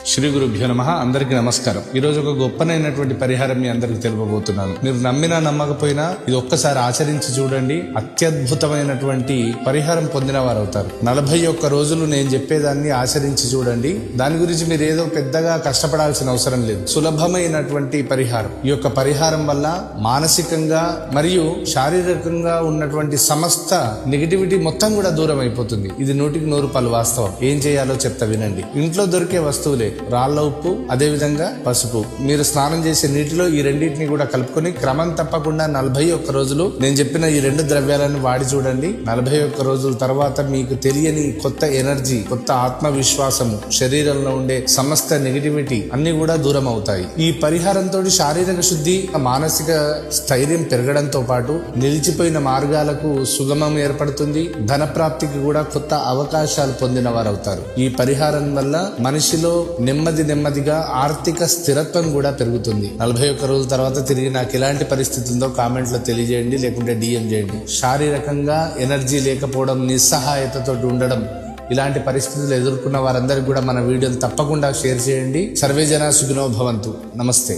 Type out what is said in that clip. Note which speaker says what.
Speaker 1: శ్రీ గురుభ్యో నమః. అందరికీ నమస్కారం. ఈ రోజు ఒక గొప్పనైనటువంటి పరిహారం మీ అందరికి తెలుపబోతున్నాను. మీరు నమ్మినా నమ్మకపోయినా ఇది ఒక్కసారి ఆచరించి చూడండి. అత్యద్భుతమైనటువంటి పరిహారం పొందిన వారు అవుతారు. 41 రోజులు నేను చెప్పేదాన్ని ఆచరించి చూడండి. దాని గురించి మీరు ఏదో పెద్దగా కష్టపడాల్సిన అవసరం లేదు. సులభమైనటువంటి పరిహారం. ఈ యొక్క పరిహారం వల్ల మానసికంగా మరియు శారీరకంగా ఉన్నటువంటి సమస్త నెగిటివిటీ మొత్తం కూడా దూరం అయిపోతుంది. ఇది 100% వాస్తవం. ఏం చేయాలో చెప్తా వినండి. ఇంట్లో దొరికే వస్తువులే రాళ్ల ఉప్పు, అదే విధంగా పసుపు. మీరు స్నానం చేసే నీటిలో ఈ రెండింటిని కూడా కలుపుకొని క్రమం తప్పకుండా 41 రోజులు నేను చెప్పిన ఈ 2 ద్రవ్యాలను వాడి చూడండి. 41 రోజుల తర్వాత మీకు తెలియని కొత్త ఎనర్జీ, కొత్త ఆత్మవిశ్వాసము, శరీరంలో ఉండే సమస్త నెగిటివిటీ అన్ని కూడా దూరం అవుతాయి. ఈ పరిహారంతో శారీరక శుద్ధి, మానసిక స్థైర్యం పెరగడంతో పాటు నిలిచిపోయిన మార్గాలకు సుగమం ఏర్పడుతుంది. ధన ప్రాప్తికి కూడా కొత్త అవకాశాలు పొందిన వారు అవుతారు. ఈ పరిహారం వల్ల మనిషిలో నెమ్మదిగా ఆర్థిక స్థిరత్వం కూడా పెరుగుతుంది. 41 రోజుల తర్వాత తిరిగి నాకు ఎలాంటి పరిస్థితి ఉందో కామెంట్ లో తెలియజేయండి, లేకుంటే DM చేయండి. శారీరకంగా ఎనర్జీ లేకపోవడం, నిస్సహాయతతో ఉండడం, ఇలాంటి పరిస్థితులు ఎదుర్కొన్న వారందరికీ కూడా మన వీడియోని తప్పకుండా షేర్ చేయండి. సర్వే జనా సుఖినో భవంతు. నమస్తే.